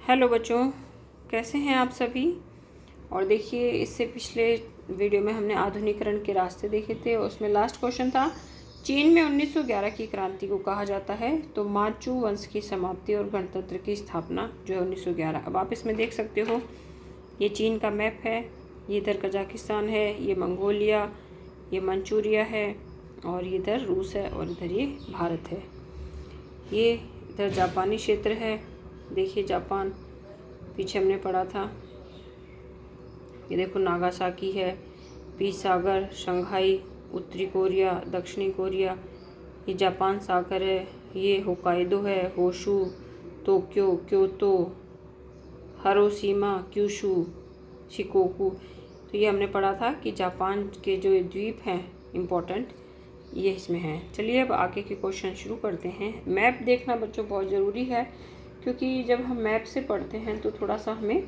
Hello बच्चों, कैसे हैं आप सभी। और देखिए, इससे पिछले वीडियो में हमने आधुनिकीकरण के रास्ते देखे थे और उसमें लास्ट क्वेश्चन था चीन में 1911 की क्रांति को कहा जाता है। तो माचू वंश की समाप्ति और गणतंत्र की स्थापना जो है 1911। अब आप इसमें देख सकते हो, ये चीन का मैप है, ये इधर कजाकिस्तान है, ये मंगोलिया, ये मंचूरिया है और ये इधर रूस है और इधर ये भारत है। ये इधर जापानी क्षेत्र है, देखिए जापान पीछे हमने पढ़ा था। ये देखो नागासाकी है, पीस सागर, शंघाई, उत्तरी कोरिया, दक्षिणी कोरिया, ये जापान सागर है, ये होकाइडो है, Honshu, Tokyo, Kyoto, Hiroshima, Kyushu, Shikoku. तो ये हमने पढ़ा था कि जापान के जो द्वीप हैं इम्पोर्टेंट, ये इसमें हैं। चलिए अब आगे के क्वेश्चन शुरू करते हैं। मैप देखना बच्चों बहुत ज़रूरी है, क्योंकि जब हम मैप से पढ़ते हैं तो थोड़ा सा हमें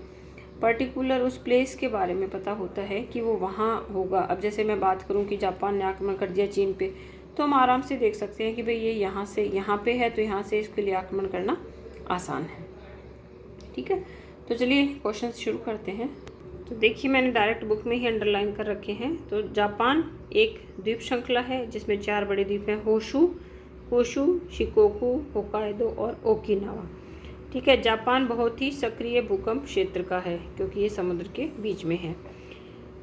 पर्टिकुलर उस प्लेस के बारे में पता होता है कि वो वहाँ होगा। अब जैसे मैं बात करूँ कि जापान ने आक्रमण कर दिया चीन पे, तो हम आराम से देख सकते हैं कि भाई ये यहाँ से यहाँ पे है, तो यहाँ से इसके लिए आक्रमण करना आसान है। ठीक है, तो चलिए क्वेश्चन शुरू करते हैं। तो देखिए, मैंने डायरेक्ट बुक में ही अंडरलाइन कर रखे हैं। तो जापान एक द्वीप श्रृंखला है जिसमें 4 बड़े द्वीप हैं, होशु, होशु, शिकोकू, होकाइडो और ओकिनावा। ठीक है, जापान बहुत ही सक्रिय भूकंप क्षेत्र का है क्योंकि ये समुद्र के बीच में है।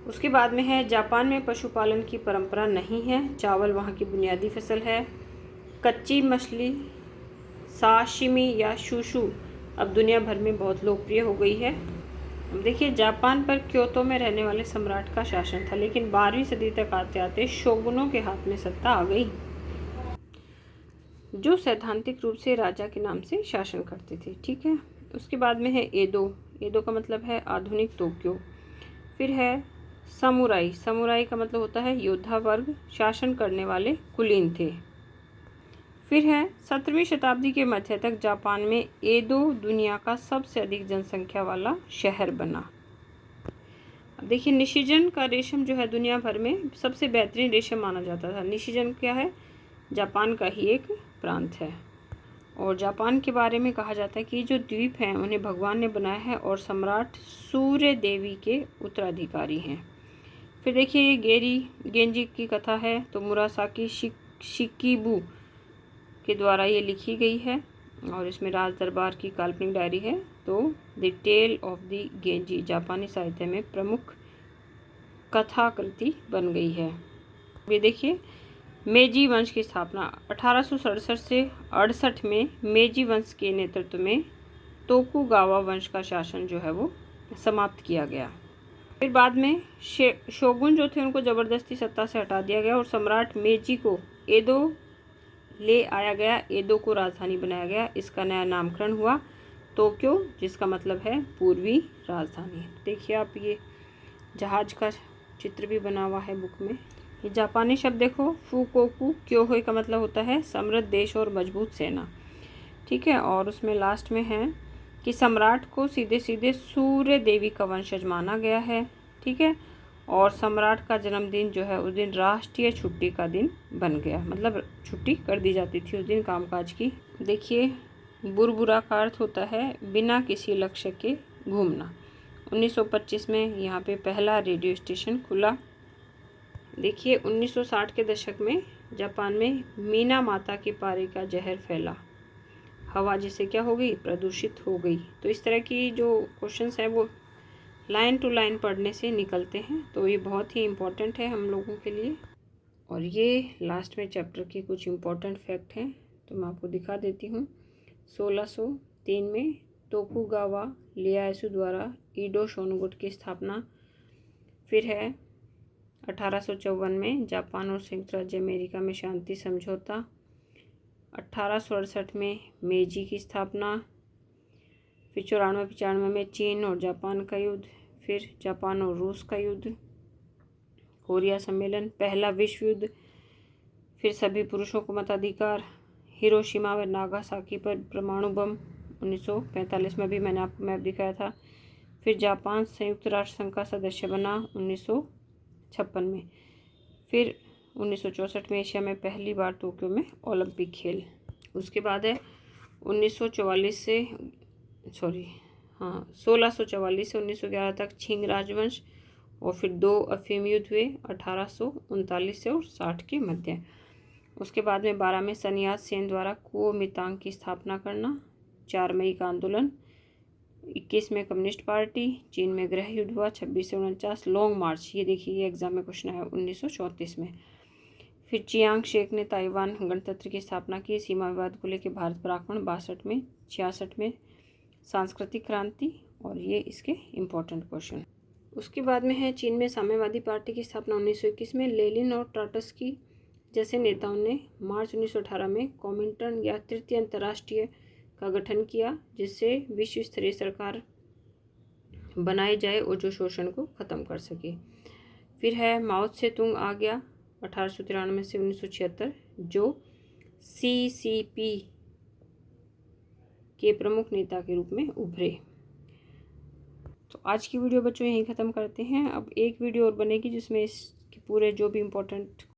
उसके बाद में है, जापान में पशुपालन की परंपरा नहीं है, चावल वहाँ की बुनियादी फसल है। कच्ची मछली साशिमी या शुशु अब दुनिया भर में बहुत लोकप्रिय हो गई है। अब देखिए, जापान पर क्योतो में रहने वाले सम्राट का शासन था, लेकिन 12वीं सदी तक आते आते शोगुनों के हाथ में सत्ता आ गई, जो सैद्धांतिक रूप से राजा के नाम से शासन करते थे। ठीक है, उसके बाद में है एदो। एदो का मतलब है आधुनिक टोक्यो। फिर है समुराई। समुराई का मतलब होता है योद्धा वर्ग, शासन करने वाले कुलीन थे। फिर है 17वीं शताब्दी के मध्य तक जापान में एदो दुनिया का सबसे अधिक जनसंख्या वाला शहर बना। अब देखिए, निशिजन का रेशम जो है दुनिया भर में सबसे बेहतरीन रेशम माना जाता था। निशिजन क्या है? जापान का ही एक प्रांत है। और जापान के बारे में कहा जाता है कि जो द्वीप हैं उन्हें भगवान ने बनाया है और सम्राट सूर्य देवी के उत्तराधिकारी हैं। फिर देखिए, ये गेंजी की कथा है, तो मुरासाकी शिकिबू के द्वारा ये लिखी गई है और इसमें राज दरबार की काल्पनिक डायरी है। तो द टेल ऑफ द गेंजी जापानी साहित्य में प्रमुख कथाकृति बन गई है। ये देखिए, मेजी वंश की स्थापना 1867 से 68 में मेजी वंश के नेतृत्व में तोकुगावा वंश का शासन जो है वो समाप्त किया गया। फिर बाद में शोगुन जो थे उनको ज़बरदस्ती सत्ता से हटा दिया गया और सम्राट मेजी को एदो ले आया गया। एदो को राजधानी बनाया गया। इसका नया नामकरण हुआ टोक्यो, जिसका मतलब है पूर्वी राजधानी। देखिए आप, ये जहाज का चित्र भी बना हुआ है बुक में। ये जापानी शब्द देखो, फुकोकू क्योहोई का मतलब होता है समृद्ध देश और मजबूत सेना। ठीक है, और उसमें लास्ट में है कि सम्राट को सीधे सीधे सूर्य देवी का वंशज माना गया है। ठीक है, और सम्राट का जन्मदिन जो है उस दिन राष्ट्रीय छुट्टी का दिन बन गया, मतलब छुट्टी कर दी जाती थी उस दिन कामकाज की। देखिए, बुरबुरा का अर्थ होता है बिना किसी लक्ष्य के घूमना। 1925 में यहाँ पे पहला रेडियो स्टेशन खुला। देखिए, 1960 के दशक में जापान में मीना माता के पारे का जहर फैला, हवा जिससे क्या हो गई, प्रदूषित हो गई। तो इस तरह की जो क्वेश्चंस हैं वो लाइन टू लाइन पढ़ने से निकलते हैं, तो ये बहुत ही इम्पोर्टेंट है हम लोगों के लिए। और ये लास्ट में चैप्टर के कुछ इम्पोर्टेंट फैक्ट हैं, तो मैं आपको दिखा देती हूँ। 1603 में तोकुगावा लेयासु द्वारा ईडो शोनगुट की स्थापना। फिर है 1854 में जापान और संयुक्त राज्य अमेरिका में शांति समझौता। 1868 में मेजी की स्थापना। फिर 94-95 में चीन और जापान का युद्ध। फिर जापान और रूस का युद्ध, कोरिया सम्मेलन, पहला विश्व युद्ध। फिर सभी पुरुषों को मताधिकार, हिरोशिमा व नागासाकी पर परमाणु बम 1945 में भी मैंने आपको मैप दिखाया था। फिर जापान संयुक्त राष्ट्र संघ का सदस्य बना 1956 में। फिर 1964 में एशिया में पहली बार टोक्यो में ओलंपिक खेल। उसके बाद है 1944 से हाँ 1644 से 1911 तक छिंग राजवंश, और फिर 2 अफीम युद्ध हुए 1839 से और 60 के मध्य। उसके बाद में 12 में सन्यास सेन द्वारा कुओमितांग की स्थापना करना, 4 मई का आंदोलन, 21 में कम्युनिस्ट पार्टी, चीन में गृह युद्ध हुआ 26 से 49, लॉन्ग मार्च, ये देखिए ये एग्जाम में क्वेश्चन आया 1934 में। फिर चियांग शेक ने ताइवान गणतंत्र की स्थापना की, सीमा विवाद को लेकर भारत पर आक्रमण 62 में, 66 में सांस्कृतिक क्रांति, और ये इसके इम्पोर्टेंट क्वेश्चन। उसके बाद में है चीन में साम्यवादी पार्टी की स्थापना 1921 में, लेनिन और ट्रॉट्स्की जैसे नेताओं ने मार्च 1918 में कॉमिंटर्न या तृतीय अंतर्राष्ट्रीय का गठन किया, जिससे विश्व स्तरीय सरकार बनाई जाए और जो शोषण को ख़त्म कर सके। फिर है माओ त्से तुंग आ गया 1893 से 1976, जो CCP के प्रमुख नेता के रूप में उभरे। तो आज की वीडियो बच्चों यहीं ख़त्म करते हैं। अब एक वीडियो और बनेगी जिसमें इसके पूरे जो भी इम्पोर्टेंट